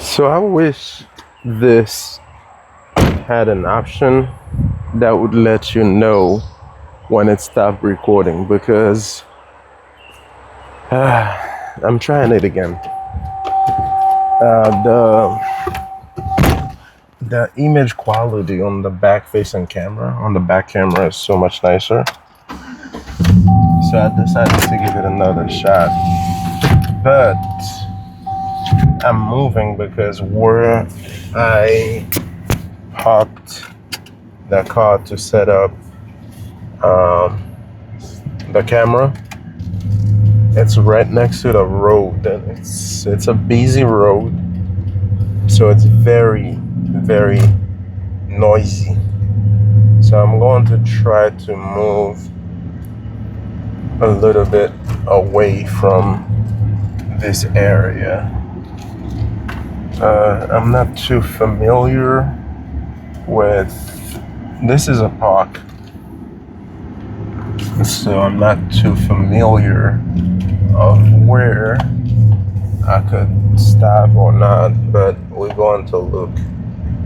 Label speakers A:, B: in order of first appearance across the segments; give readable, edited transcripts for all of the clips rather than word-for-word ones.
A: So I wish this had an option that would let you know when it stopped recording because I'm trying it again. The image quality on the back facing camera on the back camera is so much nicer. So I decided to give it another shot. But I'm moving because where I parked the car to set up um, the camera, it's right next to the road, and it's a busy road, so it's very noisy. So I'm going to try to move a little bit away from this area. I'm not too familiar with this is a park, so I'm not too familiar of where I could stop or not, but we're going to look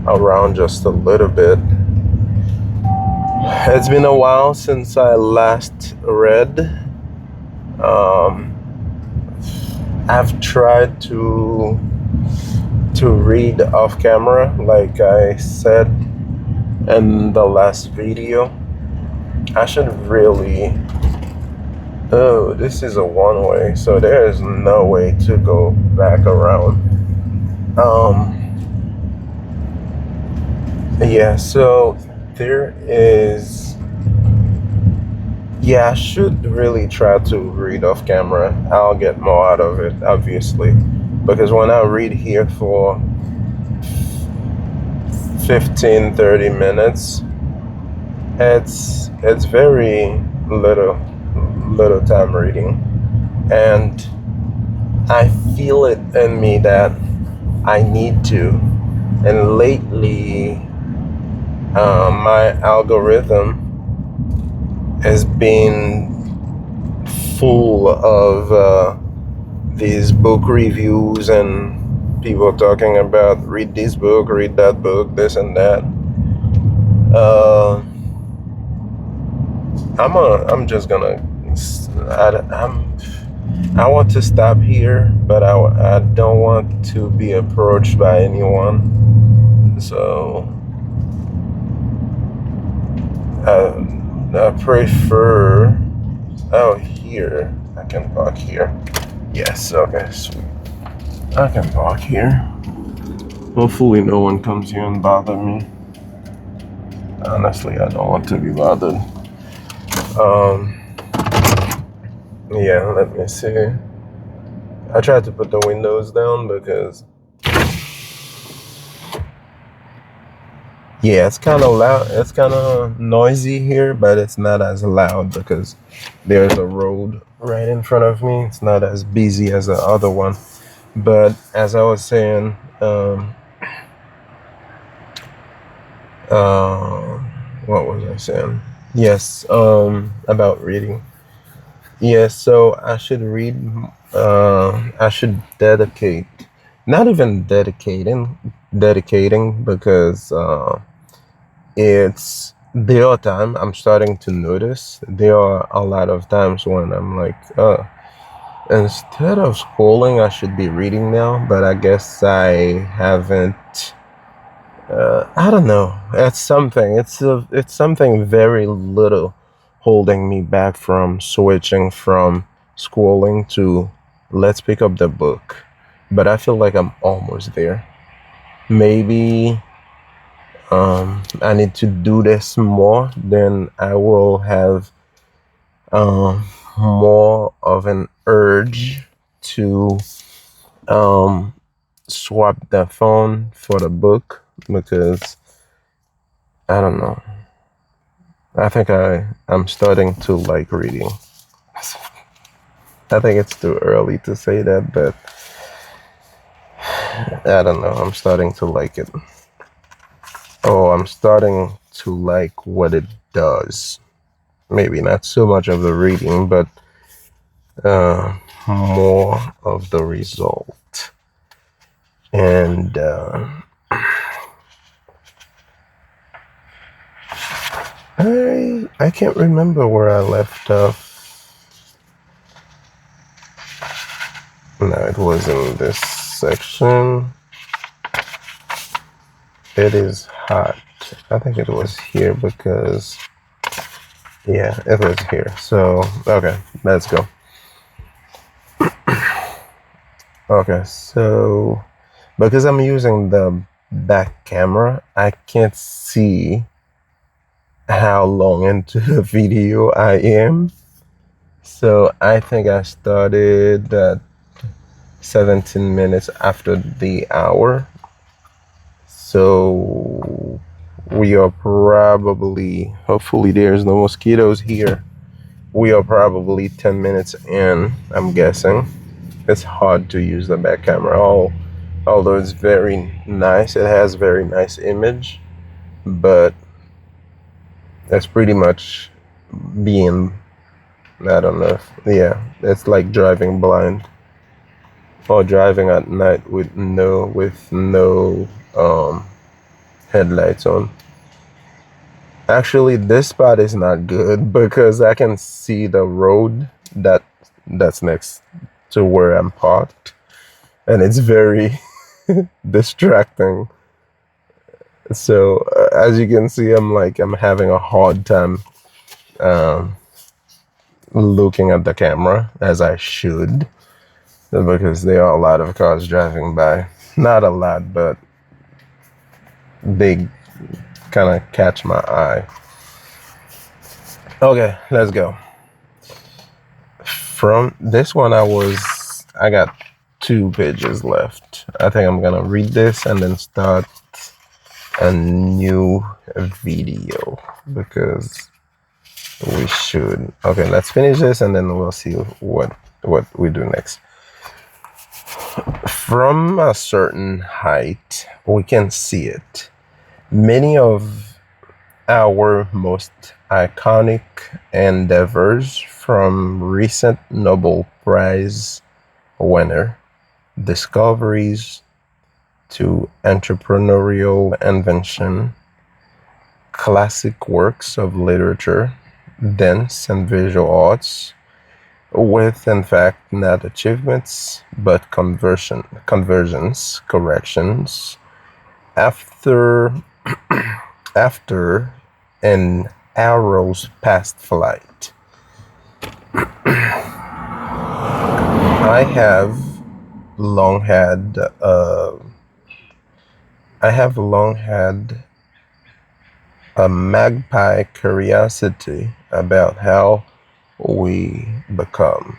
A: around just a little bit. It's been a while since I last read. I've tried to read off camera, like I said in the last video. I should really. Oh, this is a one-way, so there is no way to go back around. Yeah, so there is. Yeah, I should really try to read off camera. I'll get more out of it, obviously, because when I read here for 15-30 minutes, it's very little time reading, and I feel it in me that I need to. And lately, my algorithm has been full of these book reviews and people talking about read this book, read that book, this and that. I'm just gonna. I want to stop here, but I don't want to be approached by anyone. So I prefer. Oh, here I can park here. Yes. Okay. Sweet. I can park here. Hopefully, no one comes here and bother me. Honestly, I don't want to be bothered. Yeah, let me see. I tried to put the windows down because, yeah, it's kind of loud. It's kind of noisy here, but it's not as loud because there's a road right in front of me. It's not as busy as the other one. But as I was saying, what was I saying? Yes, about reading. Yes, so I should read. I should dedicate, not even dedicating because it's there are times I'm starting to notice. There are a lot of times when I'm like, instead of scrolling, I should be reading now. But I guess I haven't. I don't know. It's something. It's something very little holding me back from switching from scrolling to let's pick up the book. But I feel like I'm almost there. Maybe I need to do this more, then I will have more of an urge to swap the phone for the book because I don't know. I think I'm starting to like reading. I think it's too early to say that, but I don't know. I'm starting to like it. Oh, I'm starting to like what it does. Maybe not so much of the reading, but more of the result. And I can't remember where I left off. No, it was in this section. It is hot. I think it was here because, yeah, it was here. So, okay, let's go. Okay, so because I'm using the back camera, I can't see how long into the video I am. So I think I started at 17 minutes after the hour. So we are probably, hopefully there's no mosquitoes here. We are probably 10 minutes in, I'm guessing. It's hard to use the back camera, although it's very nice. It has very nice image, but it's pretty much being, I don't know, yeah, it's like driving blind or driving at night with no headlights on. Actually, this spot is not good because I can see the road that's next to where I'm parked, and it's very distracting. So as you can see, I'm having a hard time um, looking at the camera as I should, because there are a lot of cars driving by. Not a lot, but they kind of catch my eye. Okay, let's go. From this one, I got 2 pages left. I think I'm gonna read this and then start a new video because we should. Okay, let's finish this and then we'll see what we do next. From a certain height, we can see it. Many of our most iconic endeavors, from recent Nobel Prize winner discoveries to entrepreneurial invention, classic works of literature, dance and visual arts, with in fact not achievements but corrections, after after an arrow's past flight. I have long had a magpie curiosity about how we become.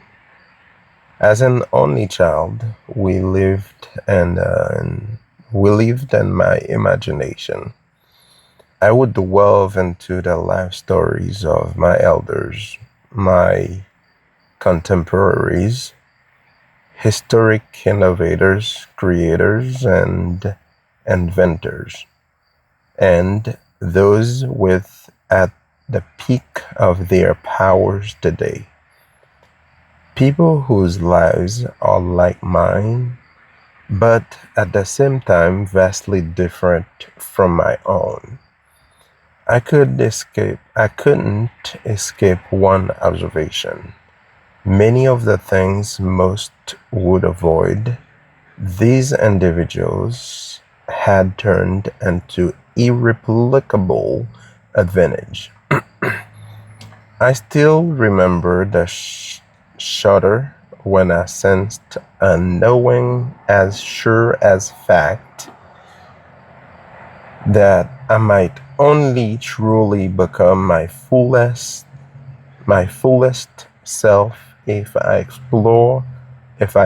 A: As an only child, we lived in my imagination. I would delve into the life stories of my elders, my contemporaries, historic innovators, creators, and inventors, and those at the peak of their powers today. People whose lives are like mine, but at the same time vastly different from my own. I couldn't escape one observation. Many of the things most would avoid, these individuals had turned into irreplicable advantage. I still remember the shudder when I sensed a knowing as sure as fact that I might only truly become my fullest self if I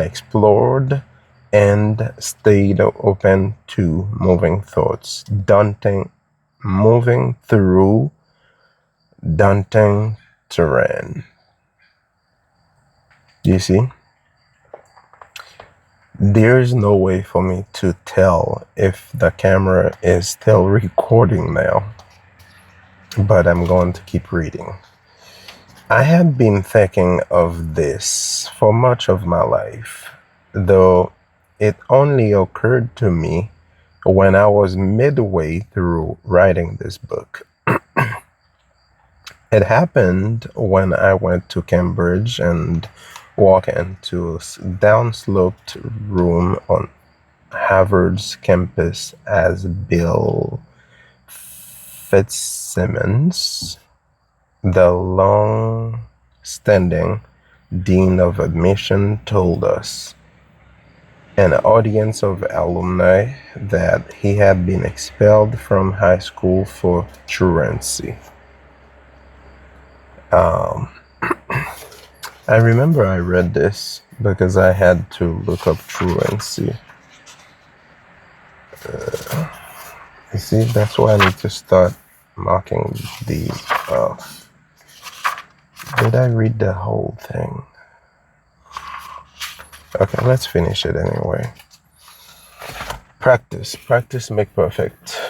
A: explored and stayed open to moving through daunting terrain. You see, there's no way for me to tell if the camera is still recording now, but I'm going to keep reading. I have been thinking of this for much of my life, though it only occurred to me when I was midway through writing this book. It happened when I went to Cambridge and walked into a downsloped room on Harvard's campus as Bill Fitzsimmons, the long-standing dean of admission, told us, an audience of alumni, that he had been expelled from high school for truancy. I remember I read this because I had to look up truancy. You see, that's why I need to start marking the. Did I read the whole thing? Okay, let's finish it anyway. Practice make perfect.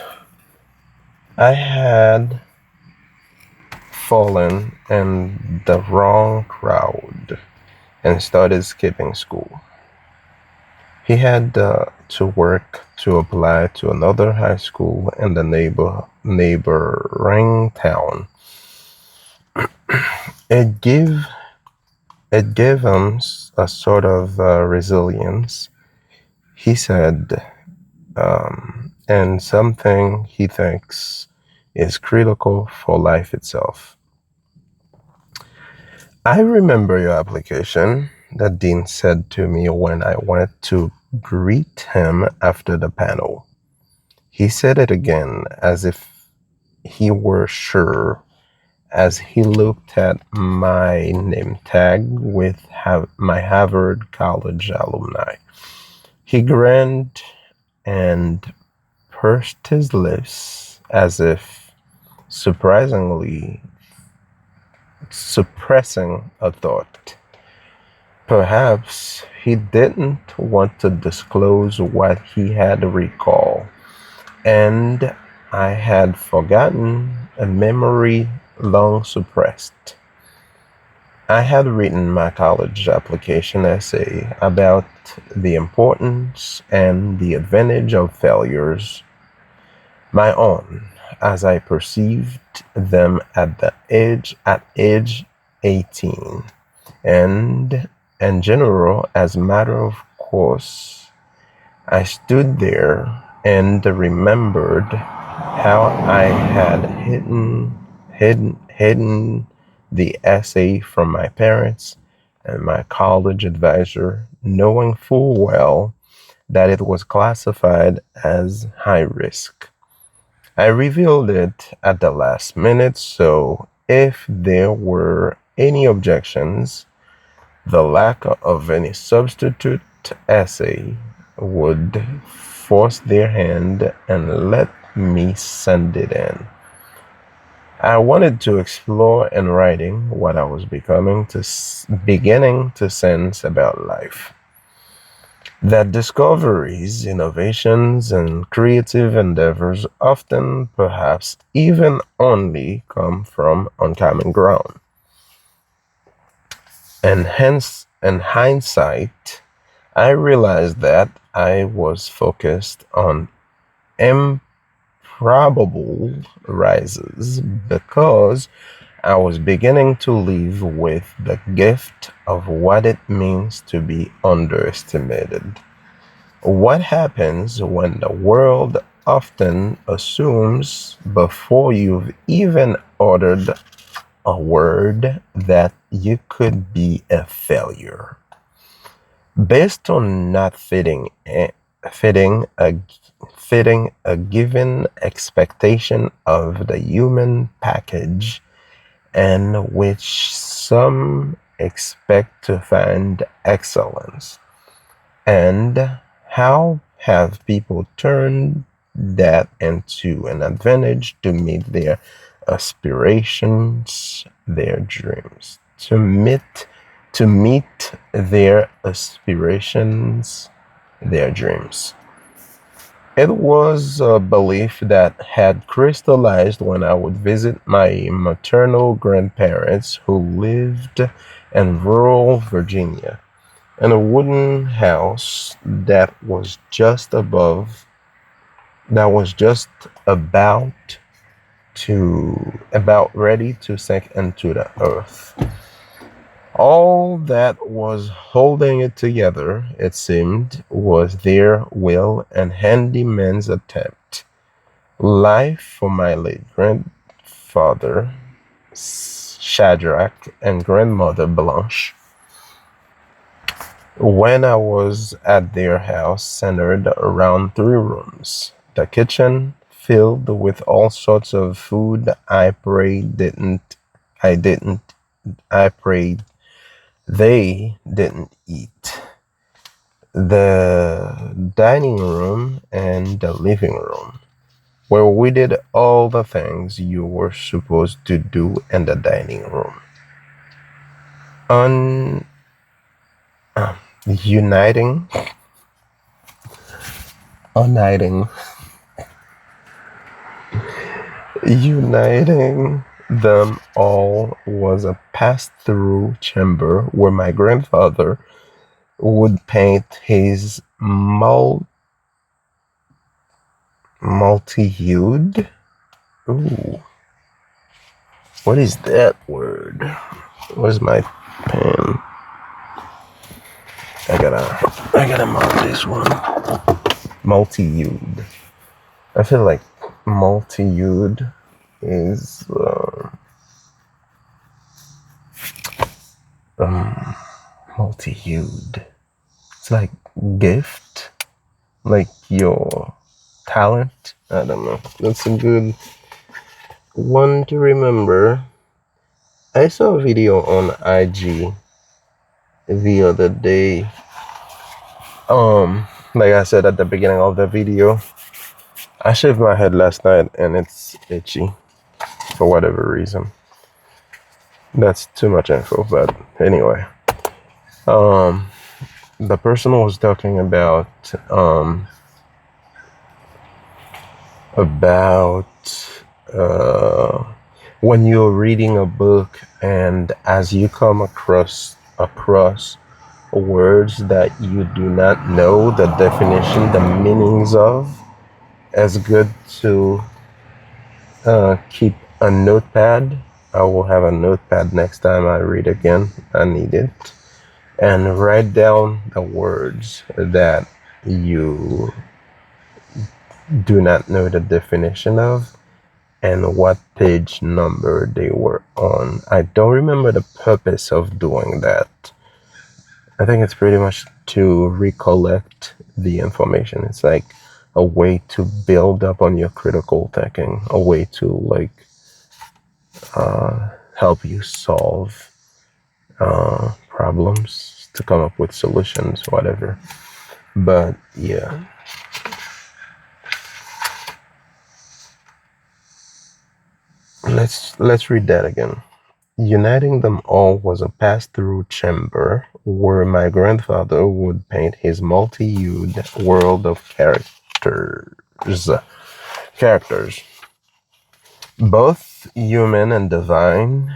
A: I had fallen in the wrong crowd and started skipping school. He had to work to apply to another high school in the neighboring town. It gave him a sort of resilience, he said, and something he thinks is critical for life itself. I remember your application, the dean said to me when I went to greet him after the panel. He said it again as if he were sure, as he looked at my name tag with my Harvard College alumni. He grinned and pursed his lips as if surprisingly suppressing a thought. Perhaps he didn't want to disclose what he had recalled, and I had forgotten a memory long suppressed. I had written my college application essay about the importance and the advantage of failures, my own, as I perceived them at age 18, and in general, as a matter of course. I stood there and remembered how I had hidden the essay from my parents and my college advisor, knowing full well that it was classified as high risk. I revealed it at the last minute, so if there were any objections, the lack of any substitute essay would force their hand and let me send it in. I wanted to explore in writing what I was beginning to sense about life. That discoveries, innovations, and creative endeavors often, perhaps even only, come from uncommon ground. And hence, in hindsight, I realized that I was focused on improbable rises because I was beginning to live with the gift of what it means to be underestimated. What happens when the world often assumes before you've even uttered a word that you could be a failure, based on not fitting a given expectation of the human package, in which some expect to find excellence. And how have people turned that into an advantage to meet their aspirations, their dreams, to meet their aspirations, their dreams? It was a belief that had crystallized when I would visit my maternal grandparents who lived in rural Virginia. and a wooden house that was just about about ready to sink into the earth. All that was holding it together, it seemed, was their will and handyman's attempt. Life for my late grandfather, Shadrach, and grandmother Blanche, when I was at their house, centered around three rooms. The kitchen, filled with all sorts of food I didn't, I prayed they didn't eat. The dining room and the living room, where we did all the things you were supposed to do in the dining room. Un uniting, uniting, uniting them all was a pass-through chamber where my grandfather would paint his multi-hued. Ooh, what is that word? Where's my pen? I gotta mark this one. Multi-hued. I feel like multi-hued is um multi-hued. It's like gift, like your talent. I don't know. That's a good one to remember. I saw a video on IG the other day. Like I said at the beginning of the video, I shaved my head last night and it's itchy for whatever reason. That's too much info, but anyway. The person was talking about when you're reading a book and as you come across words that you do not know the definition, the meanings of, it's good to keep a notepad. I will have a notepad next time I read again. I need it. And write down the words that you do not know the definition of and what page number they were on. I don't remember the purpose of doing that. I think it's pretty much to recollect the information. It's like a way to build up on your critical thinking, a way to help you solve problems, to come up with solutions, whatever. But yeah. Let's read that again. Uniting them all was a pass-through chamber where my grandfather would paint his multi-hued world of characters, both human and divine,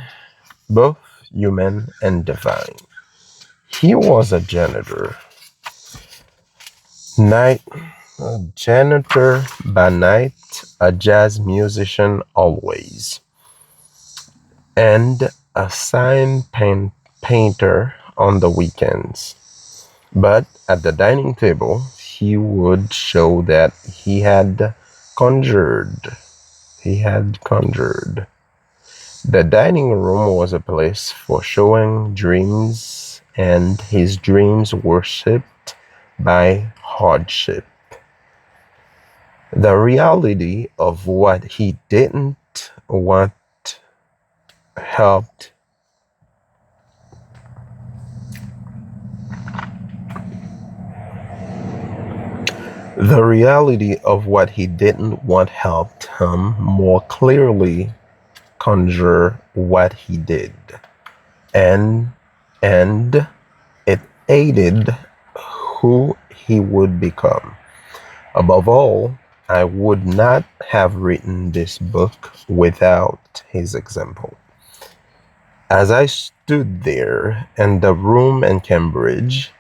A: both human and divine. He was a night, a janitor by night, a jazz musician always, and a painter on the weekends. But at the dining table, he would show that he had conjured. The dining room was a place for showing dreams, and his dreams were shaped by hardship. The reality of what he didn't want helped The reality of what he didn't want helped him more clearly conjure what he did, and and it aided who he would become. Above all, I would not have written this book without his example. As I stood there in the room in Cambridge,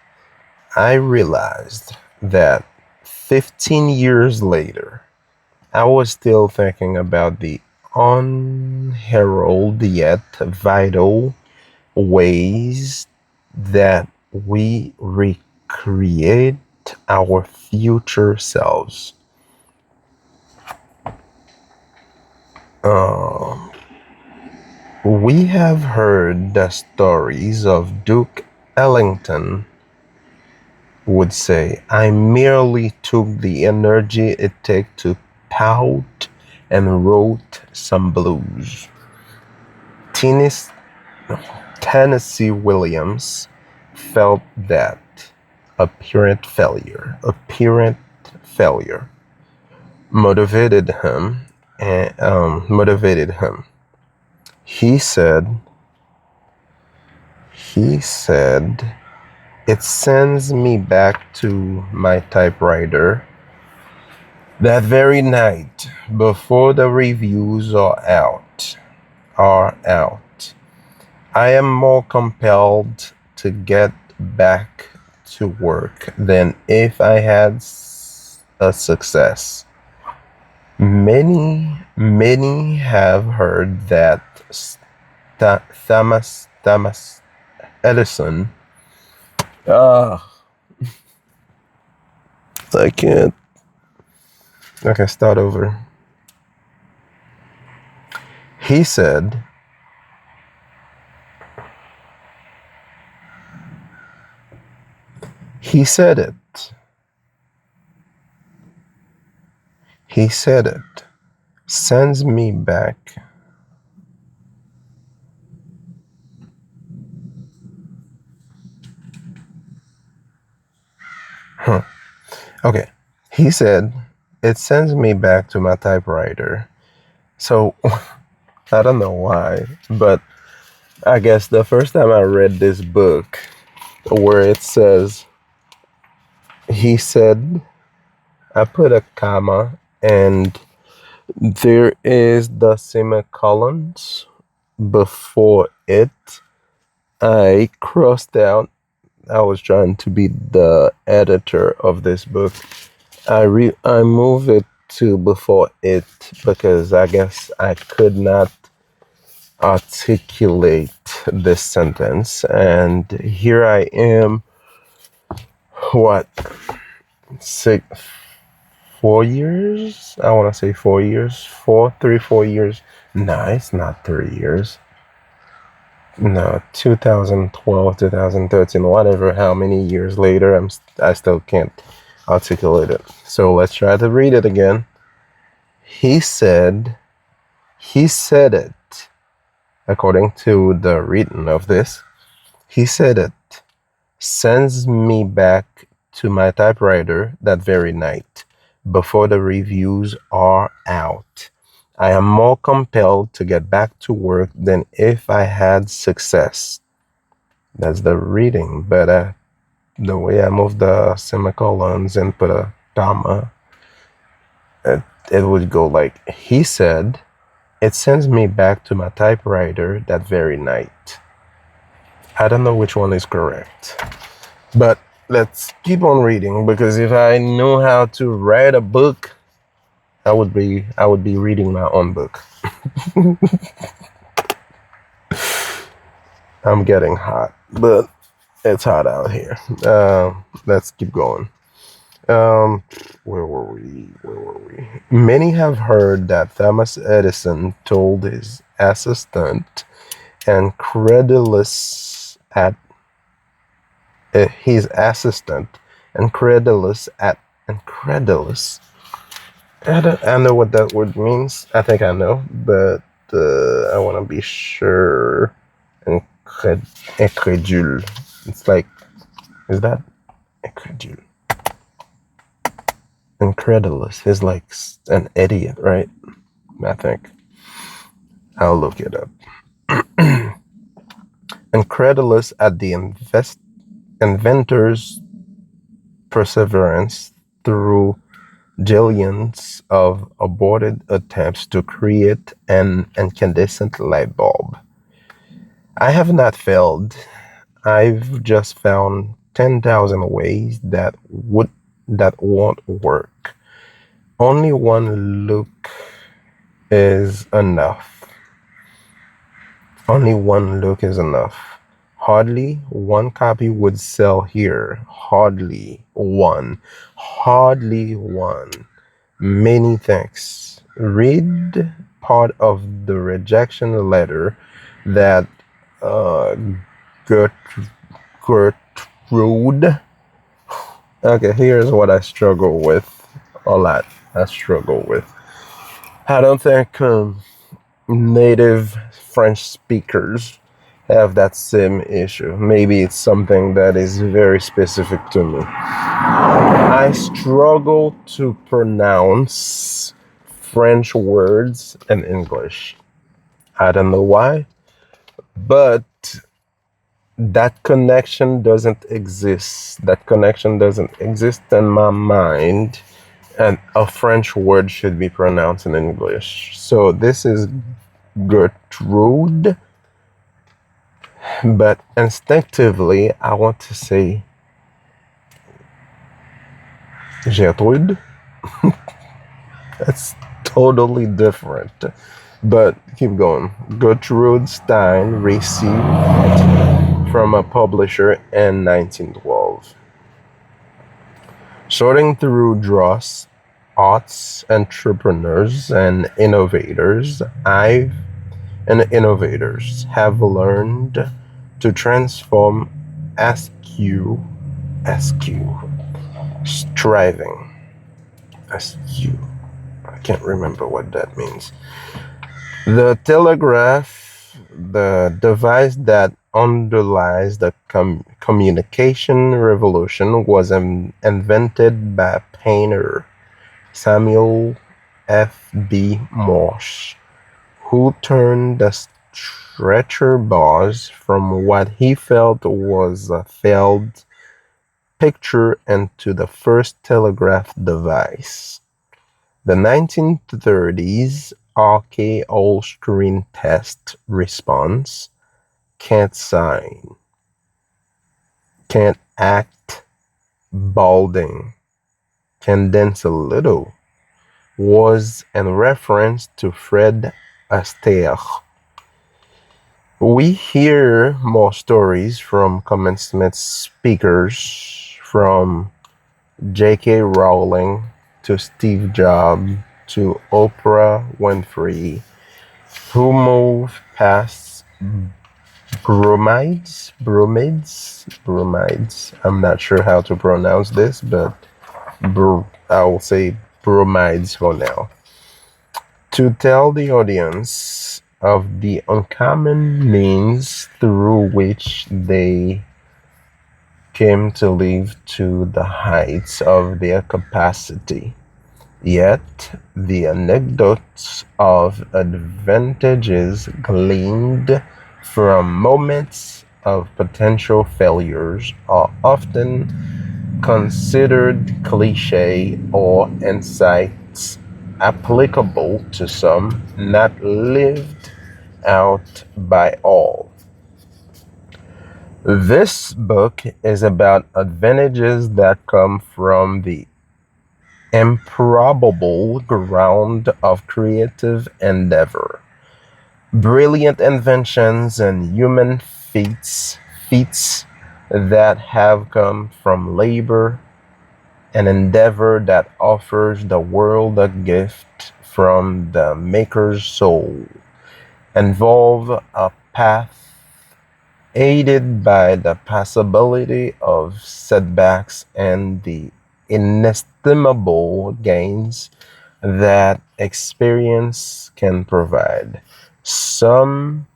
A: I realized that 15 years later, I was still thinking about the unheralded yet vital ways that we recreate our future selves. Um, we have heard the stories of Duke Ellington would say, I merely took the energy it takes to pout and wrote some blues. Tennis, Tennessee Williams felt that apparent failure motivated him and motivated him. He said, he said, it sends me back to my typewriter that very night before the reviews are out. I am more compelled to get back to work than if I had a success. Many have heard that Thomas Edison. I can't. Okay, start over. He said, he said it. He said it. Sends me back. Huh. Okay. He said, it sends me back to my typewriter. So, I don't know why, but I guess the first time I read this book where it says, he said, I put a comma and there is the semicolons before it. I crossed out. I was trying to be the editor of this book. I moved it to before it because I guess I could not articulate this sentence. And here I am, what, 4 years? I want to say 4 years. 4 years. No, it's not 3 years. No, 2012, 2013, whatever, how many years later, I still can't articulate it. So let's try to read it again. He said it, according to the reading of this, he said it, sends me back to my typewriter that very night, before the reviews are out. I am more compelled to get back to work than if I had success. That's the reading, but the way I moved the semicolons and put a comma, it would go like, he said, it sends me back to my typewriter that very night. I don't know which one is correct, but let's keep on reading, because if I knew how to write a book, I would be reading my own book. I'm getting hot, but it's hot out here. Let's keep going. Where were we? Many have heard that Thomas Edison told his assistant, incredulous at his assistant, incredulous. I know what that word means. I think I know, but I want to be sure. Incredule. It's like, is that incredule? Incredulous is like an idiot, right? I think. I'll look it up. Incredulous at the inventor's perseverance through jillions of aborted attempts to create an incandescent light bulb. I have not failed. I've just found 10,000 ways that won't work. Only one look is enough. Only one look is enough. Hardly one copy would sell here. Hardly one. Hardly one. Many thanks. Read part of the rejection letter that uh, Gert, Gertrude. Okay, here's what I struggle with a lot. I struggle with. I don't think native French speakers have that same issue. Maybe it's something that is very specific to me. I struggle to pronounce French words in English. I don't know why, but that connection doesn't exist. That connection doesn't exist in my mind, and a French word should be pronounced in English. So this is Gertrude, but instinctively I want to say Gertrude. That's totally different. But keep going. Gertrude Stein received from a publisher in 1912. Sorting through dross, arts, entrepreneurs, and innovators, innovators have learned to transform SQ, striving. SQ. I can't remember what that means. The telegraph, the device that underlies the communication revolution, was invented by painter Samuel F.B. Morse, who turned the stretcher bars from what he felt was a failed picture into the first telegraph device. The 1930s RK all-screen test response, can't sign, can't act, balding, can dance a little, was in reference to Fred Astaire. We hear more stories from commencement speakers, from J.K. Rowling to Steve Jobs to Oprah Winfrey, who moved past bromides. I'm not sure how to pronounce this, but I will say bromides for now, to tell the audience of the uncommon means through which they came to live to the heights of their capacity. Yet the anecdotes of advantages gleaned from moments of potential failures are often considered cliché or insights applicable to some, not lived out by all. This book is about advantages that come from the improbable ground of creative endeavor, brilliant inventions and human feats that have come from labor, an endeavor that offers the world a gift from the maker's soul, involve a path aided by the possibility of setbacks and the inestimable gains that experience can provide. Some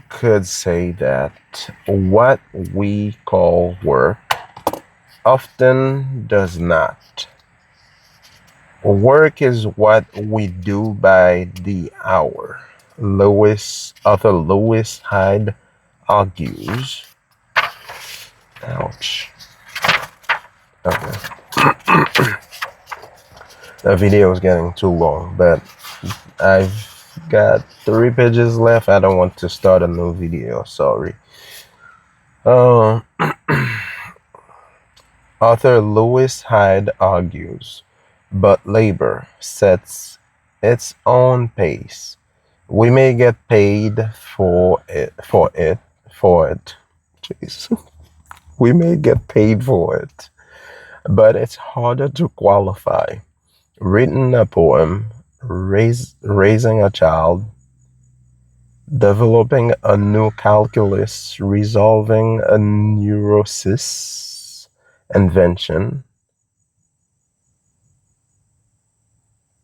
A: could say that what we call work often does not. Work is what we do by the hour. Arthur Lewis Hyde argues. Ouch. Okay. The video is getting too long, but I've got 3 pages left. I don't want to start a new video, sorry. Uh, Author Lewis Hyde argues, but labor sets its own pace. We may get paid for it. Jeez. We may get paid for it, but it's harder to qualify. Written a poem, raising a child, developing a new calculus, resolving a neurosis invention,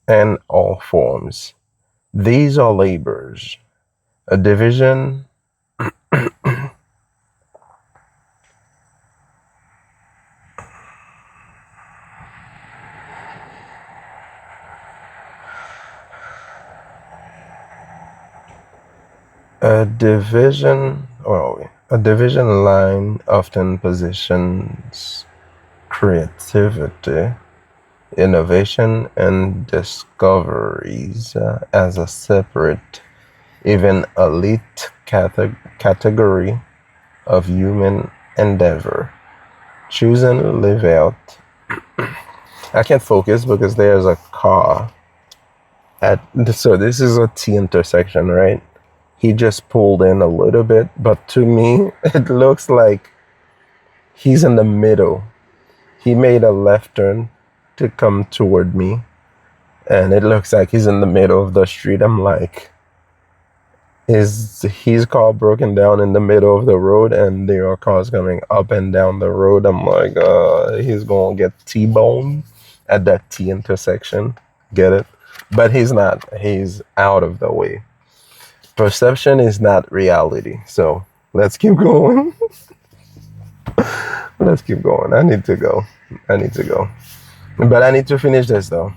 A: and all forms. These are labors. A division, a division line often positions creativity, innovation, and discoveries as a separate, even elite category of human endeavor. Choosing to live out. I can't focus because there's a car at. So this is a T intersection, right? He just pulled in a little bit, but to me, it looks like he's in the middle. He made a left turn to come toward me, and it looks like he's in the middle of the street. I'm like, is his car broken down in the middle of the road and there are cars coming up and down the road? I'm like, he's gonna get T-boned at that T intersection. Get it? But he's not. He's out of the way. Perception is not reality. So let's keep going. Let's keep going. I need to go. I need to go. But I need to finish this though.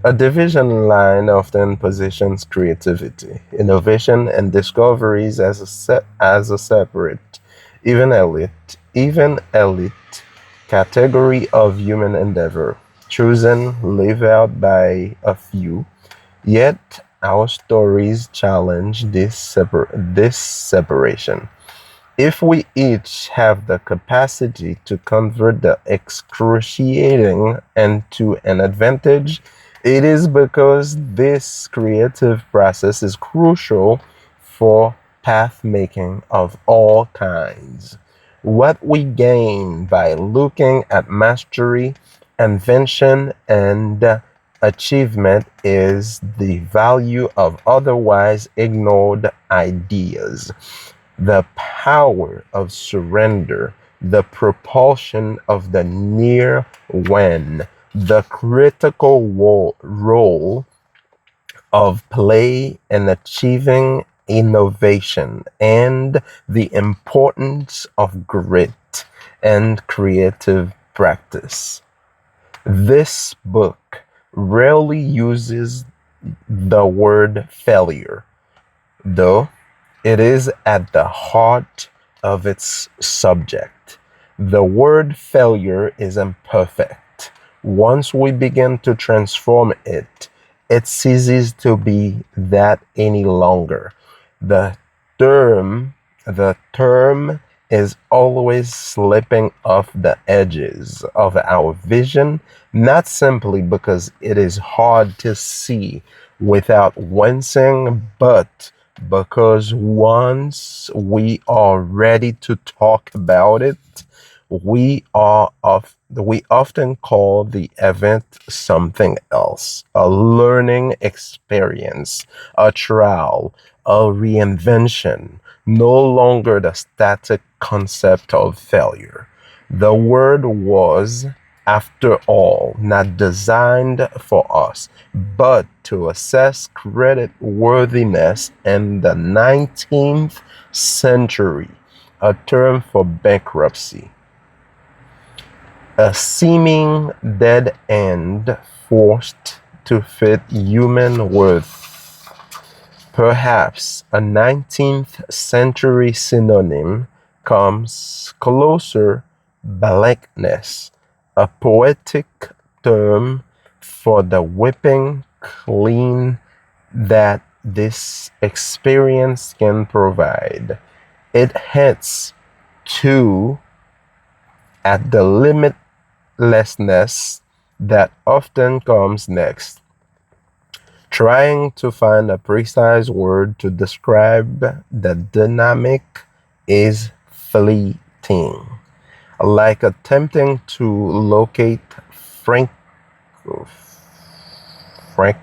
A: A division line often positions creativity, innovation, and discoveries as a separate, even elite category of human endeavor, chosen, lived out by a few. Yet our stories challenge this separation. If we each have the capacity to convert the excruciating into an advantage, it is because this creative process is crucial for path making of all kinds. What we gain by looking at mastery, invention, and achievement is the value of otherwise ignored ideas, the power of surrender, the propulsion of the near when, the critical role of play in achieving innovation, and the importance of grit and creative practice. This book rarely uses the word failure, though it is at the heart of its subject. The word failure is imperfect. Once we begin to transform it, it ceases to be that any longer. The the term is always slipping off the edges of our vision, not simply because it is hard to see without wincing, but because once we are ready to talk about it, we often call the event something else, a learning experience, a trial, a reinvention, no longer the static concept of failure. The word was, after all, not designed for us, but to assess credit worthiness in the 19th century, a term for bankruptcy, a seeming dead end forced to fit human worth. Perhaps a 19th century synonym comes closer: blankness, a poetic term for the whipping clean that this experience can provide. It hints 2 at the limitlessness that often comes next. Trying to find a precise word to describe the dynamic is fleeting, like attempting to locate Frank, Frank,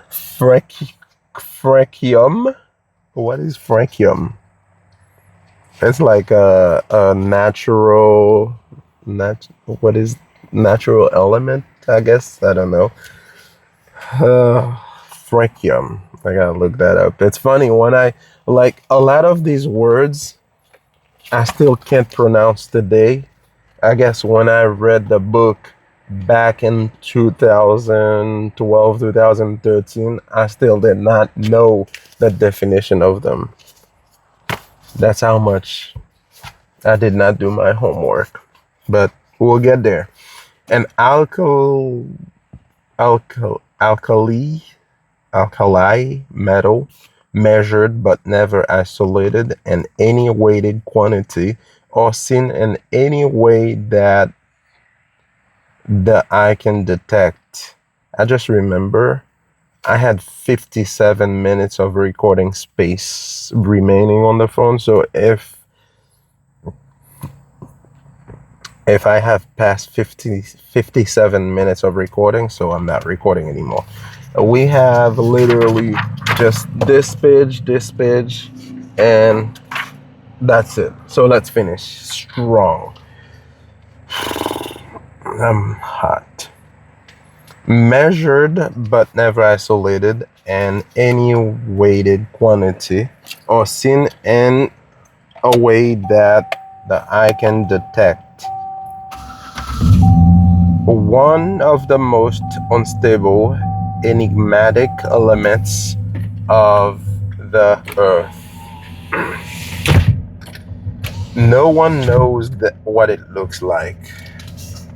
A: Frank, Francium. What is Francium? It's like a natural, what is natural element? I guess I don't know. Francium. I gotta look that up. It's funny when I like a lot of these words I still can't pronounce today. I guess when I read the book back in 2012, 2013, I still did not know the definition of them. That's how much I did not do my homework. But we'll get there. An alkali metal measured but never isolated in any weighted quantity or seen in any way that the eye can detect. I just remember I had 57 minutes of recording space remaining on the phone. So if I have passed 57 minutes of recording, so I'm not recording anymore. We have literally just this page, and that's it. So let's finish strong. I'm hot. Measured but never isolated in any weighted quantity or seen in a way that the eye can detect. One of the most unstable, enigmatic elements of the earth. No one knows what it looks like.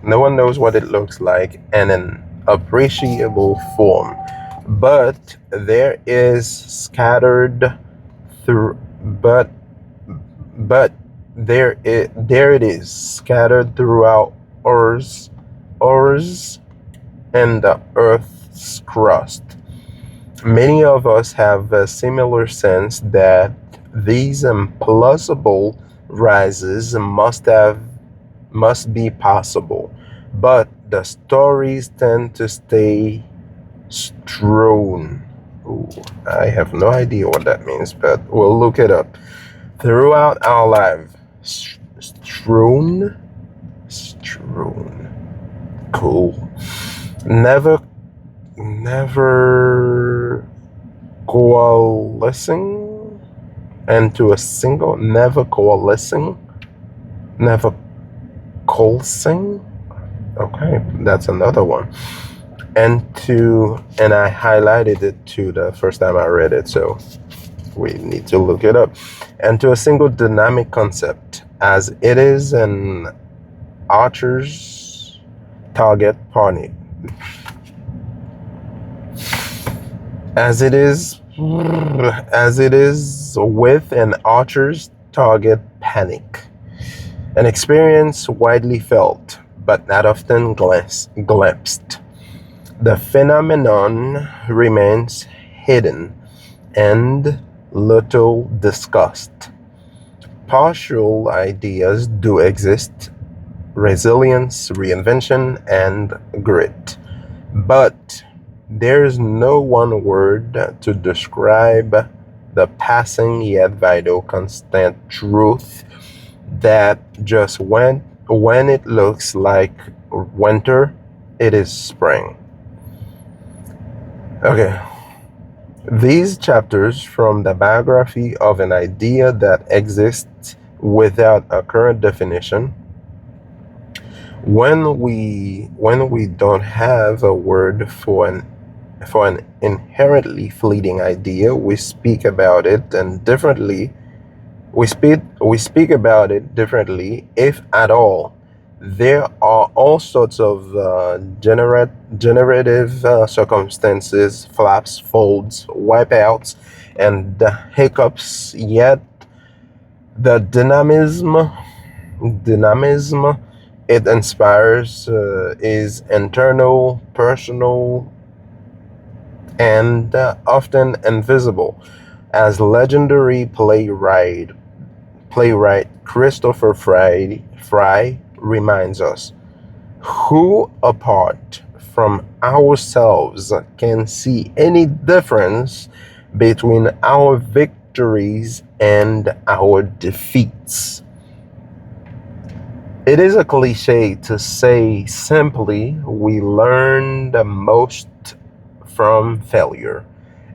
A: No one knows what it looks like in an appreciable form, but there is scattered through. But there it is scattered throughout ours and the earth's crust. Many of us have a similar sense that these implausible rises must be possible, but the stories tend to stay strewn. Ooh, I have no idea what that means, but we'll look it up. Throughout our life, strewn, cool. Never coalescing into a single, never coalescing. Okay, that's another one. And I highlighted it too the first time I read it, so we need to look it up. And to a single dynamic concept, as it is an archer's target panic. As it is with an archer's target panic. An experience widely felt, but not often glimpsed. The phenomenon remains hidden and little discussed. Partial ideas do exist: resilience, reinvention, and grit. But there's no one word to describe the passing yet vital constant truth that just when it looks like winter, it is spring. Okay. These chapters from the biography of an idea that exists without a current definition. When we don't have a word for an inherently fleeting idea, we speak about it differently, if at all. There are all sorts of generative circumstances, flaps, folds, wipeouts, and the hiccups, yet the dynamism it inspires is internal, personal, and often invisible. As legendary playwright Christopher Fry reminds us, who apart from ourselves can see any difference between our victories and our defeats? It is a cliche to say simply we learn the most from failure.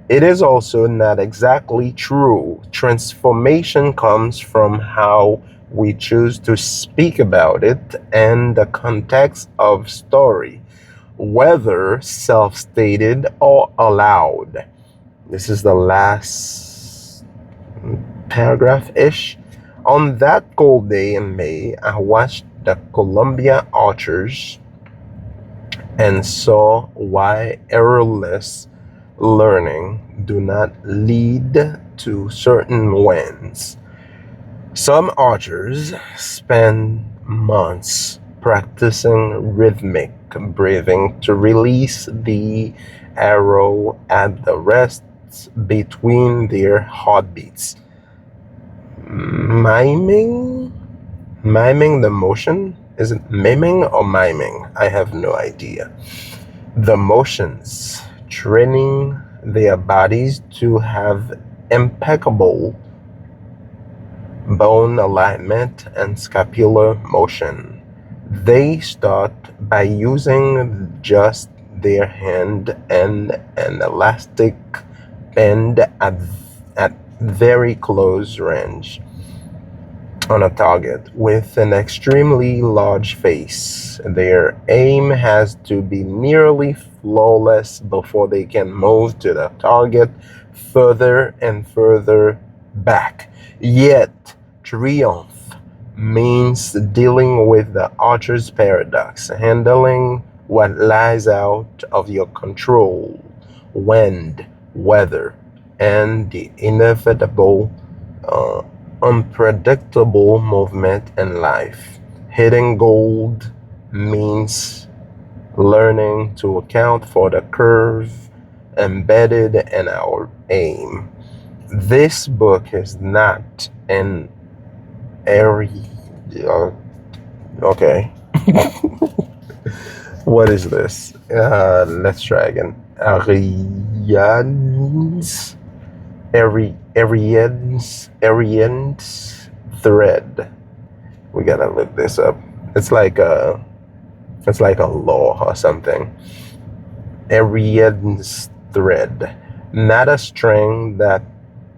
A: It is also not exactly true. Transformation comes from how we choose to speak about it and the context of story, whether self-stated or aloud. This is the last paragraph-ish. On that cold day in May, I watched the Columbia Archers and saw why errorless learning do not lead to certain wins. Some archers spend months practicing rhythmic breathing to release the arrow at the rests between their heartbeats. Miming the motion? Is it miming or miming? I have no idea. The motions, training their bodies to have impeccable bone alignment and scapular motion. They start by using just their hand and an elastic bend at very close range on a target with an extremely large face. Their aim has to be nearly flawless before they can move to the target further and further back. Yet, triumph means dealing with the archer's paradox, handling what lies out of your control, wind, weather, and the inevitable unpredictable movement in life. Hitting gold means learning to account for the curve embedded in our aim. This book is not an okay. What is this? Let's try again. Ariane's thread. We gotta look this up. It's like a law or something. Ariane's thread, not a string that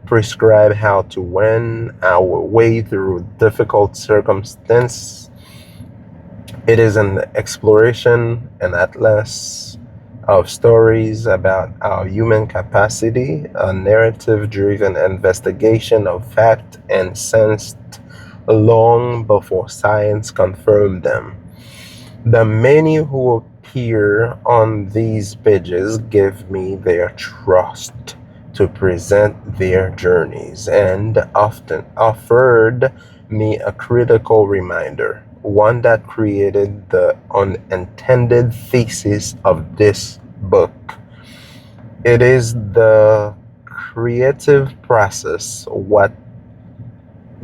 A: prescribe how to win our way through difficult circumstances. It is an exploration, an atlas of stories about our human capacity, a narrative-driven investigation of fact and sense long before science confirmed them. The many who appear on these pages give me their trust to present their journeys and often offered me a critical reminder, one that created the unintended thesis of this book. It is the creative process what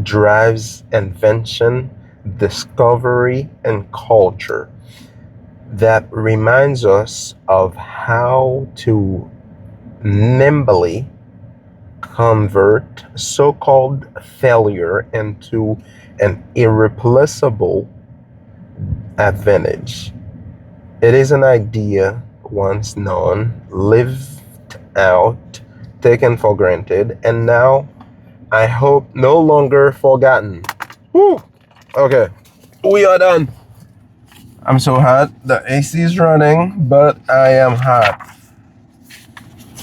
A: drives invention, discovery, and culture that reminds us of how to nimbly convert so-called failure into an irreplaceable advantage. It is an idea once known, lived out, taken for granted, and now I hope no longer forgotten. Woo! Okay, we are done. I'm so hot. The AC is running, but I am hot.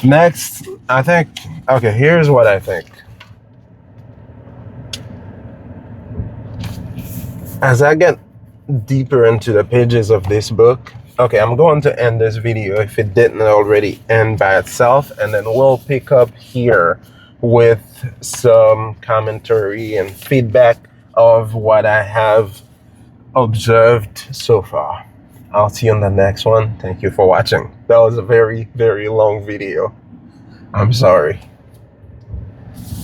A: Next, I think, okay, here's what I think. As I get deeper into the pages of this book, okay, I'm going to end this video if it didn't already end by itself, and then we'll pick up here with some commentary and feedback of what I have observed so far. I'll see you on the next one. Thank you for watching. That was a very, very long video. I'm sorry.